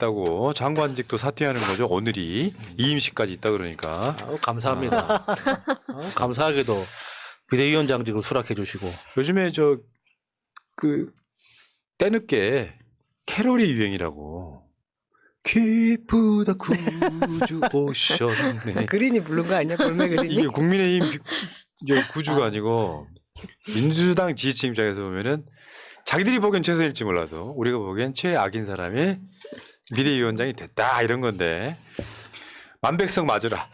있다고 장관직도 사퇴하는 거죠. 오늘이 이임식까지 있다 그러니까. 감사합니다. 감사하게도 비대위원장직을 수락해 주시고. 요즘에 저 그 때늦게 캐롤이 유행이라고. 기쁘다 구주 오셨네. 그린이 부른 거 아니야? 볼메 그린이? 이게 국민의힘 구주가 아니고 민주당 지지층 입장에서 보면은 자기들이 보기엔 최선일지 몰라도 우리가 보기엔 최악인 사람이 비대위원장이 됐다 이런 건데 만백성 맞으라.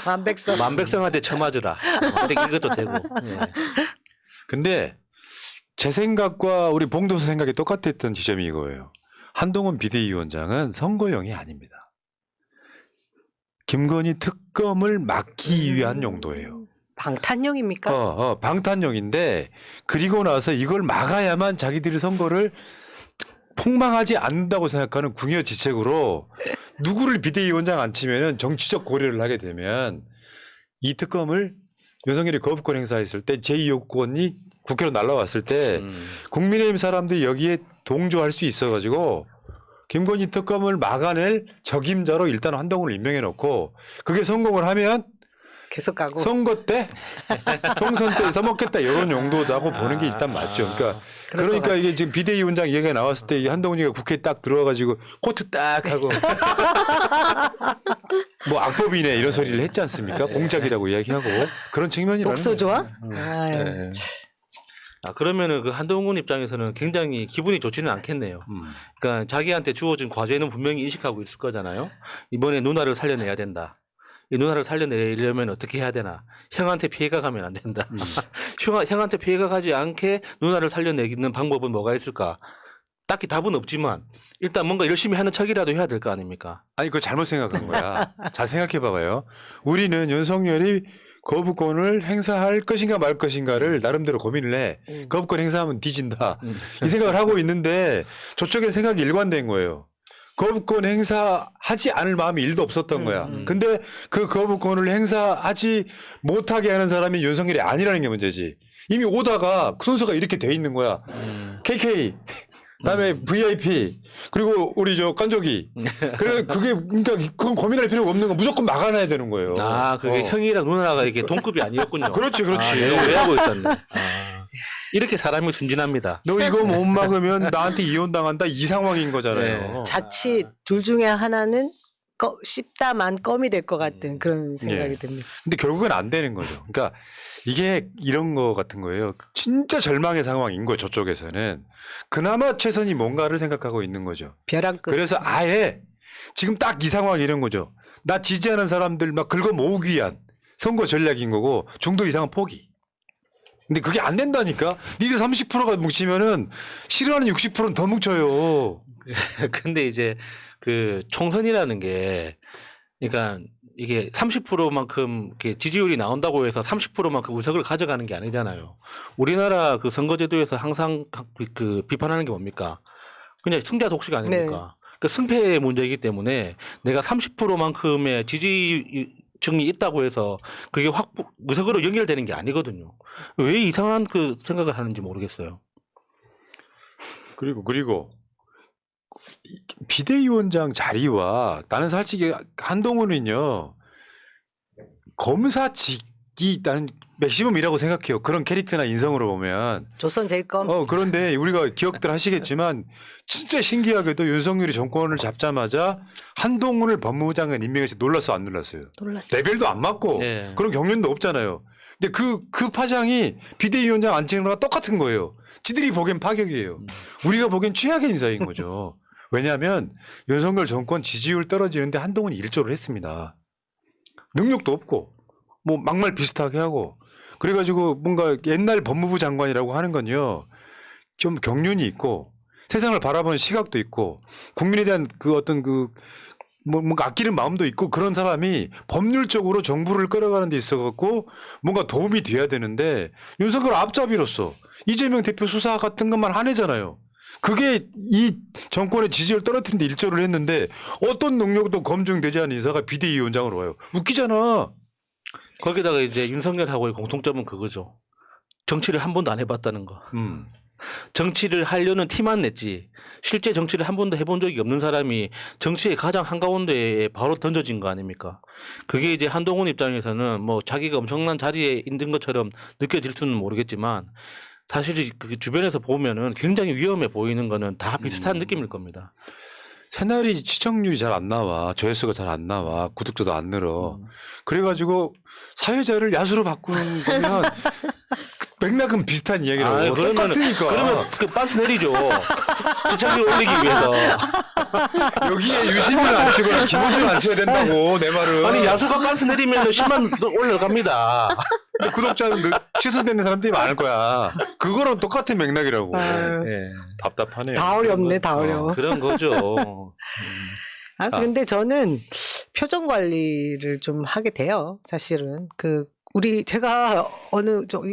만백성. 만백성한테 처맞으라. 이것도 되고. 예. 근데 제 생각과 우리 봉도수 생각이 똑같았던 지점이 이거예요. 한동훈 비대위원장은 선거용이 아닙니다. 김건희 특검을 막기 위한 용도예요. 방탄용입니까? 방탄용인데 그리고 나서 이걸 막아야만 자기들이 선거를 폭망하지 않는다고 생각하는 궁여지책으로 누구를 비대위원장 안 치면은 정치적 고려를 하게 되면 이 특검을 윤석열이 거부권 행사했을 때 제2요건이 국회로 날라왔을 때 국민의힘 사람들이 여기에 동조할 수 있어가지고 김건희 특검을 막아낼 적임자로 일단 한동훈을 임명해 놓고 그게 성공을 하면 계속 가고. 선거 때 총선 때 써먹겠다 이런 용도다고 보는 게 일단 맞죠. 그러니까 이게 지금 비대위원장 얘기가 나왔을 때 이 한동훈이가 국회에 딱 들어와가지고 코트 딱 하고 뭐 악법이네 이런 소리를 했지 않습니까? 공작이라고 이야기하고 그런 측면이라는 독소 좋아? 거예요. 아유, 네. 그러면은 그 한동훈 입장에서는 굉장히 기분이 좋지는 않겠네요. 그러니까 자기한테 주어진 과제는 분명히 인식하고 있을 거잖아요. 이번에 누나를 살려내야 된다. 이 누나를 살려내려면 어떻게 해야 되나? 형한테 피해가 가면 안 된다. 형한테 피해가 가지 않게 누나를 살려내는 방법은 뭐가 있을까? 딱히 답은 없지만 일단 뭔가 열심히 하는 척이라도 해야 될 거 아닙니까? 아니 그거 잘못 생각한 거야. 잘 생각해 봐봐요. 우리는 윤석열이 거부권을 행사할 것인가 말 것인가를 나름대로 고민을 해. 거부권 행사하면 뒤진다. 이 생각을 하고 있는데 저쪽의 생각이 일관된 거예요. 거부권 행사하지 않을 마음이 1도 없었던 거야. 근데 그 거부권을 행사하지 못하게 하는 사람이 윤석열이 아니라는 게 문제지. 이미 오다가 순서가 이렇게 돼 있는 거야. KK, 그다음에 VIP, 그리고 우리 저 깐족이. 그래 그게 그러니까 그건 고민할 필요가 없는 거 무조건 막아놔야 되는 거예요. 그게 형이랑 누나가 이게 동급이 아니었군요. 그렇지, 그렇지. 내가 오해하고 있었네. 이렇게 사람이 순진합니다. 너 이거 못 막으면 나한테 이혼당한다 이 상황인 거잖아요. 네. 자칫 둘 중에 하나는 씹다만 껌이 될 것 같은 그런 생각이 예. 듭니다. 근데 결국엔 안 되는 거죠. 그러니까 이게 이런 거 같은 거예요. 진짜 절망의 상황인 거예요. 저쪽에서는. 그나마 최선이 뭔가를 생각하고 있는 거죠. 벼랑 끝. 그래서 아예 지금 딱 이 상황이 이런 거죠. 나 지지하는 사람들 막 긁어 모으기 위한 선거 전략인 거고 중도 이상은 포기. 근데 그게 안 된다니까. 니들 30%가 뭉치면은 싫어하는 60%는 더 뭉쳐요. 근데 이제 그 총선이라는 게 그러니까 이게 30%만큼 이렇게 지지율이 나온다고 해서 30%만큼 의석을 가져가는 게 아니잖아요. 우리나라 그 선거제도에서 항상 그 비판하는 게 뭡니까? 그냥 승자 독식 아닙니까? 그 승패의 문제이기 때문에 내가 30%만큼의 지지층이 있다고 해서 그게 의석으로 연결되는 게 아니거든요. 왜 이상한 그 생각을 하는지 모르겠어요. 그리고 비대위원장 자리와 나는 솔직히 한동훈은요 검사직이 나는 맥시멈이라고 생각해요. 그런 캐릭터나 인성으로 보면. 조선 제일 껌. 그런데 우리가 기억들 하시겠지만 진짜 신기하게도 윤석열이 정권을 잡자마자 한동훈을 법무부 장관 임명해서 놀랐어 안 놀랐어요? 놀랐죠. 레벨도 안 맞고 네. 그런 경륜도 없잖아요. 근데 그 파장이 비대위원장 안 찍는 거랑 똑같은 거예요. 지들이 보기엔 파격이에요. 우리가 보기엔 최악의 인사인 거죠. 왜냐하면 윤석열 정권 지지율 떨어지는데 한동훈이 일조를 했습니다. 능력도 없고 뭐 막말 비슷하게 하고 그래가지고 뭔가 옛날 법무부 장관이라고 하는 건요 좀 경륜이 있고 세상을 바라보는 시각도 있고 국민에 대한 그 어떤 그 뭔가 아끼는 마음도 있고 그런 사람이 법률적으로 정부를 끌어가는 데 있어갖고 뭔가 도움이 돼야 되는데 윤석열 앞잡이로서 이재명 대표 수사 같은 것만 하네잖아요. 그게 이 정권의 지지율 떨어뜨리는 데 일조를 했는데 어떤 능력도 검증되지 않은 인사가 비대위원장으로 와요. 웃기잖아. 거기다가 이제 윤석열하고의 공통점은 그거죠. 정치를 한 번도 안 해봤다는 거. 정치를 하려는 티만 냈지 실제 정치를 한 번도 해본 적이 없는 사람이 정치의 가장 한가운데에 바로 던져진 거 아닙니까? 그게 이제 한동훈 입장에서는 뭐 자기가 엄청난 자리에 있는 것처럼 느껴질 수는 모르겠지만 사실 그 주변에서 보면은 굉장히 위험해 보이는 거는 다 비슷한 느낌일 겁니다. 새날이 시청률이 잘 안 나와. 조회수가 잘 안 나와. 구독자도 안 늘어. 그래가지고 사회자를 야수로 바꾸는 거면 맥락은 비슷한 이야기라고. 아, 그러면은- 똑같으니까. 그러면 그 빤스 내리죠. 시청률 올리기 위해서. 여기에 유심을 안 치거나 기본적으로 안 쳐야 된다고 내 말은. 아니 야수가 빤스 내리면 10만 올라갑니다. 근데 구독자는 취소되는 사람들이 많을 거야. 그거랑 똑같은 맥락이라고. 아유, 예. 답답하네요. 다 어렵네, 다 어려워. 그런 거죠. 아, 자. 근데 저는 표정 관리를 좀 하게 돼요. 사실은 제가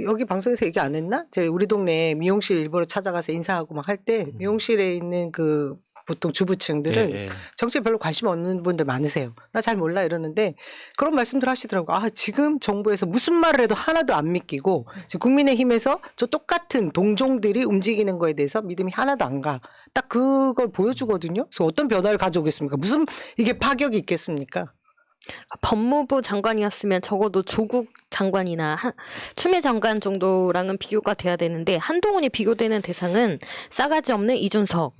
여기 방송에서 얘기 안 했나? 우리 동네 미용실 일부러 찾아가서 인사하고 막 할 때 미용실에 있는 보통 주부층들은 예, 예. 정치에 별로 관심 없는 분들 많으세요. 나 잘 몰라 이러는데 그런 말씀들 하시더라고요. 아, 지금 정부에서 무슨 말을 해도 하나도 안 믿기고 지금 국민의힘에서 저 똑같은 동종들이 움직이는 거에 대해서 믿음이 하나도 안 가. 딱 그걸 보여주거든요. 그래서 어떤 변화를 가져오겠습니까? 무슨 이게 파격이 있겠습니까? 법무부 장관이었으면 적어도 조국 장관이나 추미애 장관 정도랑은 비교가 돼야 되는데 한동훈이 비교되는 대상은 싸가지 없는 이준석.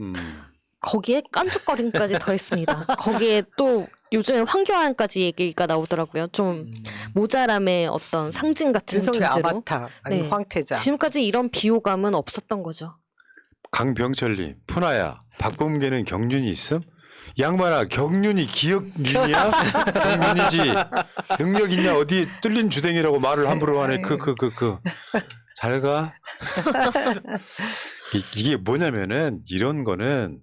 거기에 깐죽거림까지 더했습니다. 거기에 또 요즘 황교안까지 얘기가 나오더라고요. 좀 모자람의 어떤 상징 같은 윤석열 존재로. 아바타 아니 네. 황태자. 지금까지 이런 비호감은 없었던 거죠. 강병철님, 푸나야, 박범계는 경륜이 있음? 양반아, 경륜이 기억륜이야? 경륜이지. 능력 있냐? 어디 뚫린 주댕이라고 말을 함부로 하네. 잘 가. 이게 뭐냐면은 이런 거는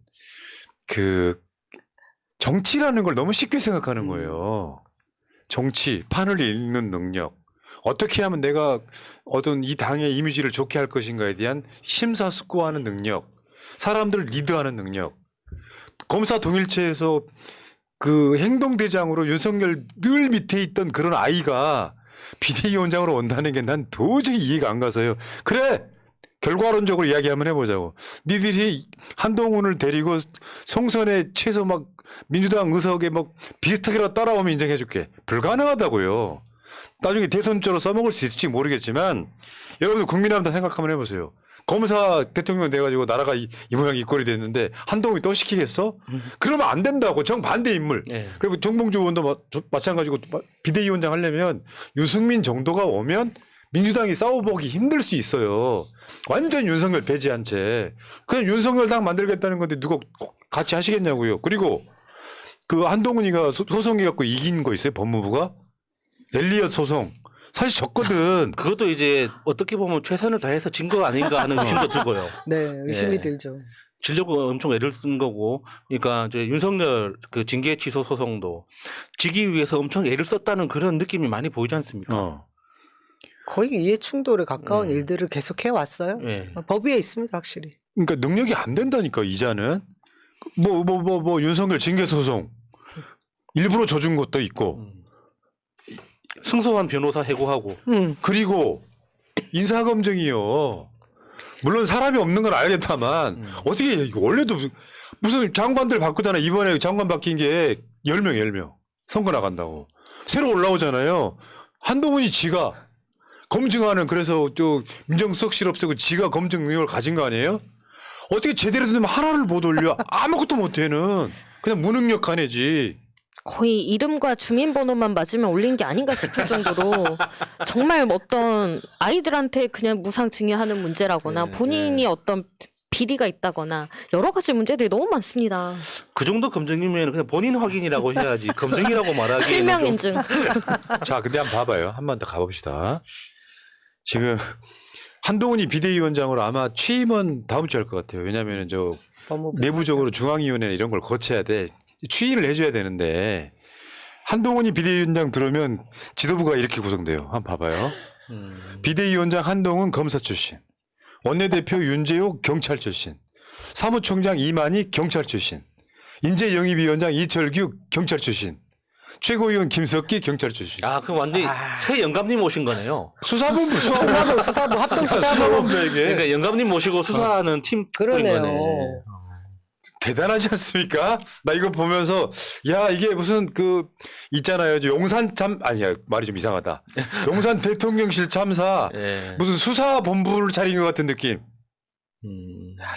정치라는 걸 너무 쉽게 생각하는 거예요. 정치, 판을 읽는 능력. 어떻게 하면 내가 어떤 이 당의 이미지를 좋게 할 것인가에 대한 심사숙고하는 능력. 사람들을 리드하는 능력. 검사 동일체에서 행동대장으로 윤석열 늘 밑에 있던 그런 아이가 비대위원장으로 온다는 게 난 도저히 이해가 안 가서요. 그래! 결과론적으로 이야기 한번 해보자고. 니들이 한동훈을 데리고 송선에 최소 민주당 의석에 비슷하게라도 따라오면 인정해줄게. 불가능하다고요. 나중에 대선주로 써먹을 수 있을지 모르겠지만 여러분들 국민한테 생각 한번 해보세요. 검사 대통령 돼가지고 나라가 이 모양 이 꼴이 됐는데 한동훈이 또 시키겠어? 그러면 안 된다고. 정반대 인물. 예. 그리고 정봉주 의원도 마찬가지고 비대위원장 하려면 유승민 정도가 오면 민주당이 싸워보기 힘들 수 있어요. 완전 윤석열 배제한 채. 그냥 윤석열 당 만들겠다는 건데 누가 같이 하시겠냐고요. 그리고 한동훈이가 소송해갖고 이긴 거 있어요? 법무부가? 엘리엇 소송. 사실 졌거든. 그것도 이제 어떻게 보면 최선을 다해서 진 거 아닌가 하는 의심도 들고요. 네, 의심이 예. 들죠. 지려고 엄청 애를 쓴 거고, 그러니까 이제 윤석열 징계 취소 소송도 지기 위해서 엄청 애를 썼다는 그런 느낌이 많이 보이지 않습니까? 거의 이해 충돌에 가까운 일들을 계속 해왔어요. 예. 법 위에 있습니다, 확실히. 그러니까 능력이 안 된다니까 이자는. 윤석열 징계 소송 일부러 져준 것도 있고. 승소한 변호사 해고하고. 그리고 인사검증이요. 물론 사람이 없는 건 알겠다만 어떻게 이거 원래도 무슨 장관들 바꾸잖아. 이번에 장관 바뀐 게 10명 선거 나간다고. 새로 올라오잖아요. 한동훈이 지가 검증하는 그래서 민정수석실 없애고 지가 검증 능력을 가진 거 아니에요? 어떻게 제대로 되면 하나를 못 올려. 아무것도 못해는. 그냥 무능력한 애지. 거의 이름과 주민번호만 맞으면 올린 게 아닌가 싶을 정도로 정말 어떤 아이들한테 그냥 무상 증여하는 문제라거나 본인이 어떤 비리가 있다거나 여러 가지 문제들이 너무 많습니다. 그 정도 검증이면 그냥 본인 확인이라고 해야지. 검증이라고 말하기. 실명 인증. 자, 근데 한번 봐봐요. 한 번 더 가봅시다. 지금 한동훈이 비대위원장으로 아마 취임은 다음 주에 할 것 같아요. 왜냐하면 내부적으로 중앙위원회 이런 걸 거쳐야 돼. 추인을 해줘야 되는데 한동훈이 비대위원장 들어오면 지도부가 이렇게 구성돼요. 한번 봐봐요. 비대위원장 한동훈 검사 출신, 원내대표 윤재욱 경찰 출신, 사무총장 이만희 경찰 출신, 인재영입위원장 이철규 경찰 출신, 최고위원 김석기 경찰 출신. 아, 그럼 완전히 새 영감님 오신 거네요. 수사본부 수사부 합동 수사부. 그러니까 영감님 모시고 수사하는 팀 꾸린 그러네요. 거네. 대단하지 않습니까? 나 이거 보면서 야 이게 무슨 그 있잖아요. 용산 참 아니야 말이 좀 이상하다. 용산 대통령실 참사 예. 무슨 수사본부를 차린 것 같은 느낌.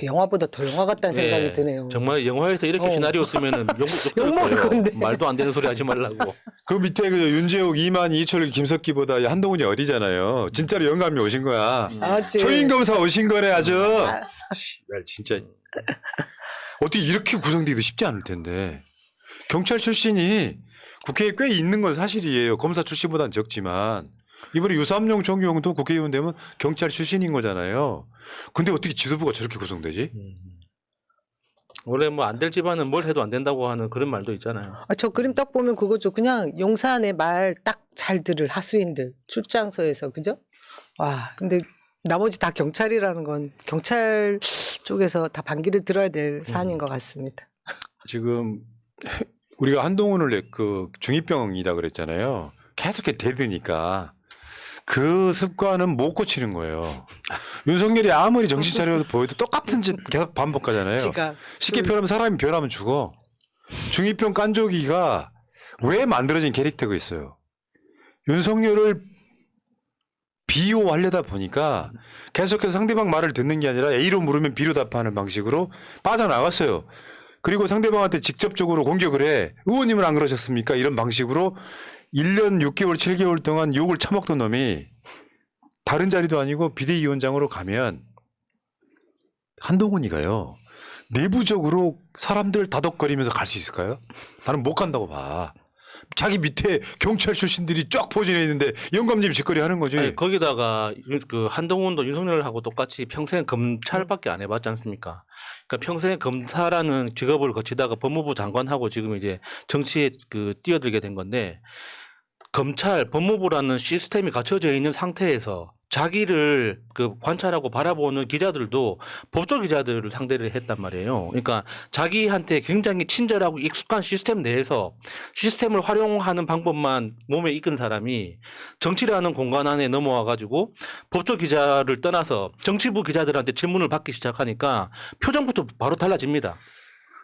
영화보다 더 영화 같다는 예. 생각이 드네요. 정말 영화에서 이렇게 시나리오 쓰면은 욕 먹을 욕 건데. 말도 안 되는 소리 하지 말라고. 그 밑에 그 윤재욱, 이만, 이철, 김석기보다 한동훈이 어리잖아요. 진짜로 영감이 오신 거야. 맞지? 초임 검사 오신 거네 아주. 씨발 진짜 어떻게 이렇게 구성되기도 쉽지 않을 텐데. 경찰 출신이 국회에 꽤 있는 건 사실이에요. 검사 출신보다는 적지만 이번에 유삼용, 정용도 국회의원 되면 경찰 출신인 거잖아요. 근데 어떻게 지도부가 저렇게 구성되지? 원래 뭐 안 될 집안은 뭘 해도 안 된다고 하는 그런 말도 있잖아요. 저 그림 딱 보면 그거죠. 그냥 용산의 말 딱 잘 들을 하수인들 출장소에서 그죠? 와 근데 나머지 다 경찰이라는 건 경찰 쪽에서 다 반기를 들어야 될 사안인 것 같습니다. 지금 우리가 한동훈을 그 중이병이다 그랬잖아요. 계속 이렇게 대드니까 그 습관은 못 고치는 거예요. 윤석열이 아무리 정신 차려도 보여도 똑같은 짓 계속 반복하잖아요. 쉽게 표현하면 사람이 변하면 죽어. 중이병 깐족이가 왜 만들어진 캐릭터가 있어요. 윤석열을 비호하려다 보니까 계속해서 상대방 말을 듣는 게 아니라 A로 물으면 B로 답하는 방식으로 빠져나갔어요. 그리고 상대방한테 직접적으로 공격을 해. 의원님은 안 그러셨습니까? 이런 방식으로 1년 6개월, 7개월 동안 욕을 처먹던 놈이 다른 자리도 아니고 비대위원장으로 가면 한동훈이가요. 내부적으로 사람들 다독거리면서 갈 수 있을까요? 나는 못 간다고 봐. 자기 밑에 경찰 출신들이 쫙 포진해 있는데 영감님 짓거리 하는 거지. 아니, 거기다가 그 한동훈도 윤석열하고 똑같이 평생 검찰밖에 안 해봤지 않습니까? 그러니까 평생 검사라는 직업을 거치다가 법무부 장관하고 지금 이제 정치에 그 뛰어들게 된 건데 검찰, 법무부라는 시스템이 갖춰져 있는 상태에서 자기를 그 관찰하고 바라보는 기자들도 법조 기자들을 상대를 했단 말이에요. 그러니까 자기한테 굉장히 친절하고 익숙한 시스템 내에서 시스템을 활용하는 방법만 몸에 익은 사람이 정치라는 공간 안에 넘어와 가지고 법조 기자를 떠나서 정치부 기자들한테 질문을 받기 시작하니까 표정부터 바로 달라집니다.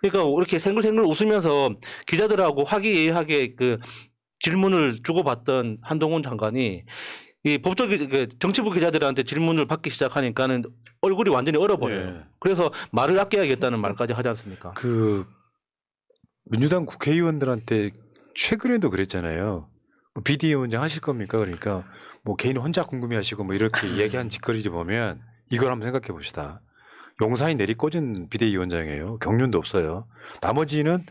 그러니까 이렇게 생글생글 웃으면서 기자들하고 화기애애하게 그 질문을 주고받던 한동훈 장관이 이 법조 정치부 기자들한테 질문을 받기 시작하니까는 얼굴이 완전히 얼어버려요. 예. 그래서 말을 아껴야겠다는 말까지 하지 않습니까? 그 민주당 국회의원들한테 최근에도 그랬잖아요. 뭐 비대위원장 하실 겁니까? 그러니까 뭐 개인 혼자 궁금해하시고 뭐 이렇게 얘기한 짓거리 보면 이걸 한번 생각해 봅시다. 용산이 내리꽂은 비대위원장이에요. 경륜도 없어요. 나머지는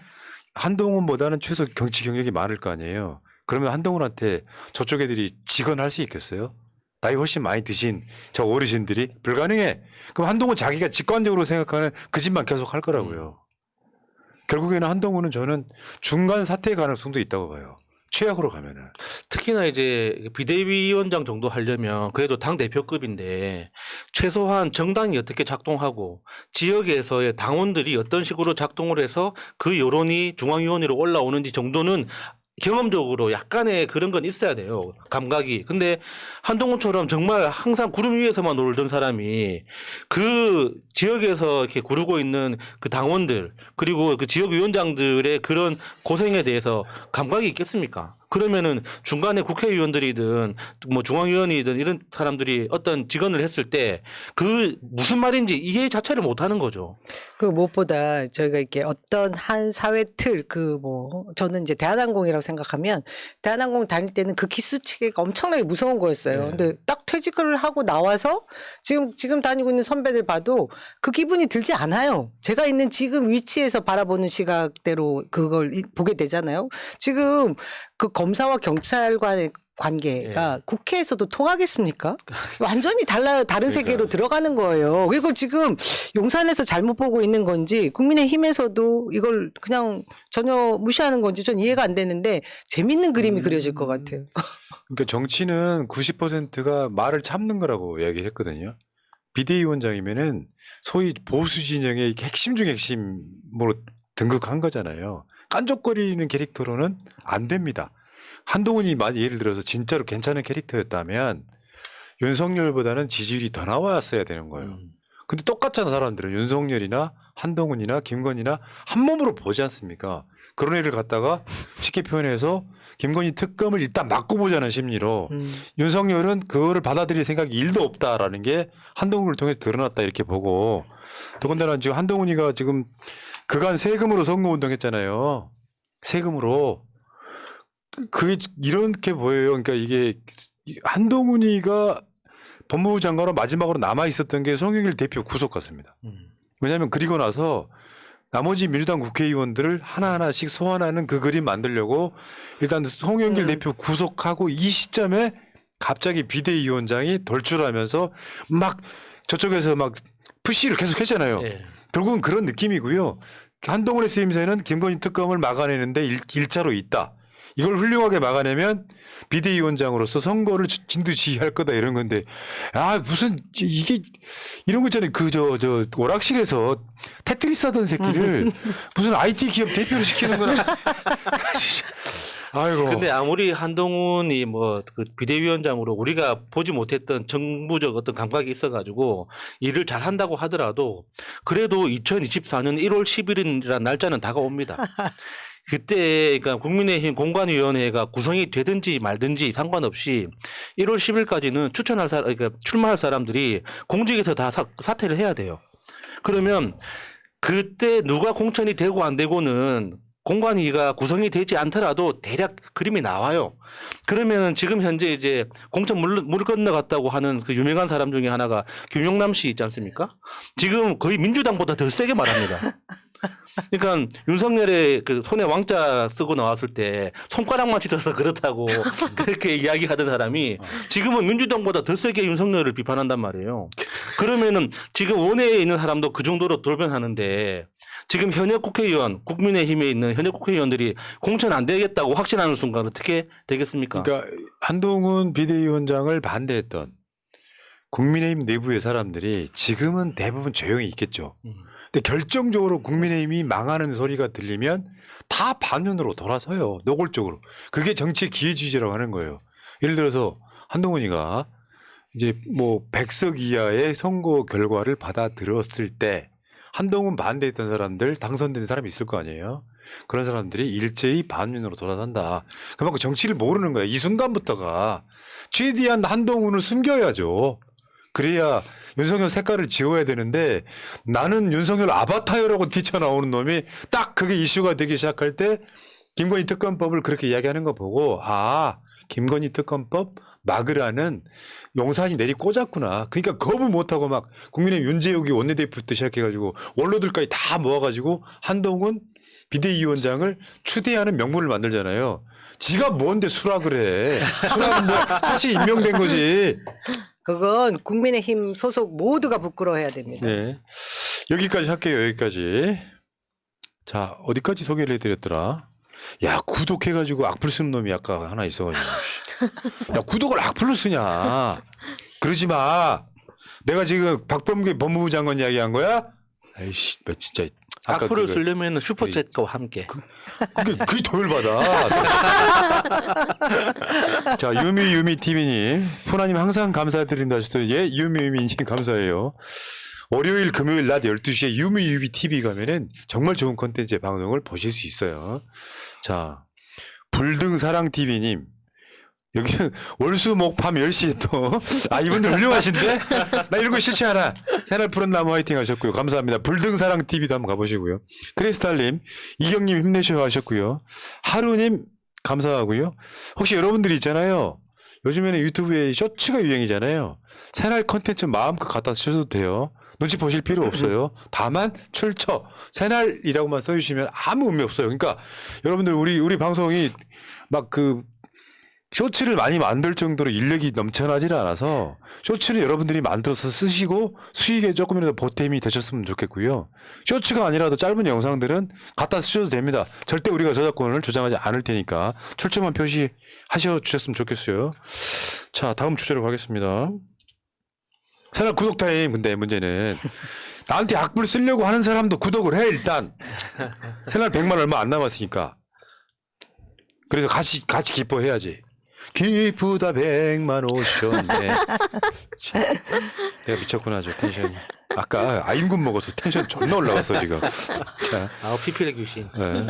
한동훈보다는 최소 정치 경력이 많을 거 아니에요. 그러면 한동훈한테 저쪽 애들이 직언할 수 있겠어요? 나이 훨씬 많이 드신 저 어르신들이 불가능해. 그럼 한동훈 자기가 직관적으로 생각하는 그 짓만 계속 할 거라고요. 결국에는 한동훈은 저는 중간 사퇴 가능성도 있다고 봐요. 최악으로 가면은. 특히나 이제 비대위원장 정도 하려면 그래도 당 대표급인데 최소한 정당이 어떻게 작동하고 지역에서의 당원들이 어떤 식으로 작동을 해서 그 여론이 중앙위원회로 올라오는지 정도는 경험적으로 약간의 그런 건 있어야 돼요. 감각이. 근데 한동훈처럼 정말 항상 구름 위에서만 놀던 사람이 그 지역에서 이렇게 구르고 있는 그 당원들 그리고 그 지역 위원장들의 그런 고생에 대해서 감각이 있겠습니까? 그러면은 중간에 국회의원들이든 뭐 중앙위원이든 이런 사람들이 어떤 직언을 했을 때 그 무슨 말인지 이해 자체를 못 하는 거죠. 그 무엇보다 저희가 이렇게 어떤 한 사회 틀 그 뭐 저는 이제 대한항공이라고 생각하면 대한항공 다닐 때는 그 기수 체계가 엄청나게 무서운 거였어요. 네. 근데 딱 퇴직을 하고 나와서 지금 다니고 있는 선배들 봐도 그 기분이 들지 않아요. 제가 있는 지금 위치에서 바라보는 시각대로 그걸 보게 되잖아요. 지금 그 검사와 경찰 간의 관계가 국회에서도 통하겠습니까? 완전히 다른 세계로 들어가는 거예요. 그리고 지금 용산에서 잘못 보고 있는 건지 국민의힘에서도 이걸 그냥 전혀 무시하는 건지 전 이해가 안 되는데 재밌는 그림이 그려질 것 같아요. 그러니까 정치는 90%가 말을 참는 거라고 이야기를 했거든요. 비대위원장이면은 소위 보수 진영의 핵심 중 핵심으로 등극한 거잖아요. 깐족거리는 캐릭터로는 안 됩니다. 한동훈이 만약 예를 들어서 진짜로 괜찮은 캐릭터였다면 윤석열보다는 지지율이 더 나왔어야 되는 거예요. 근데 똑같잖아 사람들은. 윤석열이나 한동훈이나 김건희나 한 몸으로 보지 않습니까? 그런 애를 갖다가 쉽게 표현해서 김건희 특검을 일단 막고 보자는 심리로 윤석열은 그거를 받아들일 생각이 1도 없다라는 게 한동훈을 통해서 드러났다 이렇게 보고, 더군다나 지금 한동훈이가 지금 그간 세금으로 선거운동했잖아요. 세금으로. 그게 이렇게 보여요. 그러니까 이게 한동훈이가 법무부 장관으로 마지막으로 남아 있었던 게 송영길 대표 구속 같습니다. 왜냐하면 그리고 나서 나머지 민주당 국회의원들을 하나하나씩 소환하는 그 그림 만들려고 일단 송영길 대표 구속하고 이 시점에 갑자기 비대위원장이 돌출하면서 막 저쪽에서 막 푸시를 계속 했잖아요. 예. 결국은 그런 느낌이고요. 한동훈의 쓰임새는 김건희 특검을 막아내는데 일차로 있다. 이걸 훌륭하게 막아내면 비대위원장으로서 선거를 진두지휘할 거다 이런 건데, 무슨 이게 이런 거 있잖아요. 저 오락실에서 테트리스 하던 새끼를 무슨 IT 기업 대표를 시키는 거나. 아이고. 근데 아무리 한동훈이 뭐 그 비대위원장으로 우리가 보지 못했던 정부적 어떤 감각이 있어가지고 일을 잘 한다고 하더라도 그래도 2024년 1월 10일이라는 날짜는 다가옵니다. 그때 그러니까 국민의힘 공관위원회가 구성이 되든지 말든지 상관없이 1월 10일까지는 그러니까 출마할 사람들이 공직에서 다 사퇴를 해야 돼요. 그러면 그때 누가 공천이 되고 안 되고는 공관위가 구성이 되지 않더라도 대략 그림이 나와요. 그러면 지금 현재 이제 공천 물 건너갔다고 하는 그 유명한 사람 중에 하나가 김용남 씨 있지 않습니까? 지금 거의 민주당보다 더 세게 말합니다. 그러니까 윤석열의 그 손에 왕자 쓰고 나왔을 때 손가락만 찢어서 그렇다고 그렇게 이야기하던 사람이 지금은 민주당보다 더 세게 윤석열을 비판한단 말이에요. 그러면은 지금 원내에 있는 사람도 그 정도로 돌변하는데 지금 현역 국회의원, 국민의힘에 있는 현역 국회의원들이 공천 안 되겠다고 확신하는 순간 어떻게 되겠습니까? 그러니까 한동훈 비대위원장을 반대했던 국민의힘 내부의 사람들이 지금은 대부분 조용히 있겠죠. 근데 결정적으로 국민의힘이 망하는 소리가 들리면 다 반면으로 돌아서요. 노골적으로. 그게 정치의 기회주의라고 하는 거예요. 예를 들어서 한동훈이가 이제 뭐 100석 이하의 선거 결과를 받아들였을 때 한동훈 반대했던 사람들, 당선된 사람이 있을 거 아니에요. 그런 사람들이 일제히 반면으로 돌아선다. 그만큼 정치를 모르는 거야. 이 순간부터가 최대한 한동훈을 숨겨야죠. 그래야 윤석열 색깔을 지워야 되는데 나는 윤석열 아바타요라고 뛰쳐나오는 놈이 딱 그게 이슈가 되기 시작할 때 김건희 특검법을 그렇게 이야기하는 거 보고 김건희 특검법 막으라는 용산이 내리 꽂았구나. 그러니까 거부 못하고 막 국민의힘 윤재욱이 원내대표부터 시작해가지고 원로들까지 다 모아가지고 한동훈 비대위원장을 추대하는 명분을 만들잖아요. 지가 뭔데 수락을 해. 수락은 뭐 사실 임명된 거지. 그건 국민의힘 소속 모두가 부끄러워해야 됩니다. 네. 여기까지 할게요. 여기까지. 자, 어디까지 소개를 해드렸더라. 야, 구독해가지고 악플 쓰는 놈이 아까 하나 있어가지고. 야, 구독을 악플로 쓰냐. 그러지 마. 내가 지금 박범계 법무부 장관 이야기한 거야? 아이씨, 나 진짜. 악플을 쓰려면 슈퍼챗과 함께. 그게 더 열받아. 자, 유미 TV님. 푸나님 항상 감사드립니다. 예, 유미님 감사해요. 월요일, 금요일 낮 12시에 유미 TV 가면은 정말 좋은 콘텐츠의 방송을 보실 수 있어요. 자, 불등사랑TV님. 여기는 월수목밤 10시에 또. 이분들 훌륭하신데? 나 이런 거 싫지 않아. 새날 푸른 나무 화이팅 하셨고요. 감사합니다. 불등사랑TV도 한번 가보시고요. 크리스탈님, 이경님 힘내셔 하셨고요. 하루님 감사하고요. 혹시 여러분들이 있잖아요. 요즘에는 유튜브에 쇼츠가 유행이잖아요. 새날 컨텐츠 마음껏 갖다 쓰셔도 돼요. 눈치 보실 필요 없어요. 다만 출처 새날이라고만 써주시면 아무 의미 없어요. 그러니까 여러분들 우리 방송이 막 쇼츠를 많이 만들 정도로 인력이 넘쳐나질 않아서 쇼츠를 여러분들이 만들어서 쓰시고 수익에 조금이라도 보탬이 되셨으면 좋겠고요. 쇼츠가 아니라도 짧은 영상들은 갖다 쓰셔도 됩니다. 절대 우리가 저작권을 주장하지 않을 테니까 출처만 표시하셔 주셨으면 좋겠어요. 자, 다음 주제로 가겠습니다. 새날 구독 타임. 근데 문제는 나한테 악플 쓰려고 하는 사람도 구독을 해 일단. 새날 100만 얼마 안 남았으니까. 그래서 같이 기뻐해야지. 기쁘다 100만 오셨네. 참, 내가 미쳤구나 저 텐션이. 아까 아임군 먹어서 텐션 존나 올라갔어 지금. 자, 피필의 귀신. 네.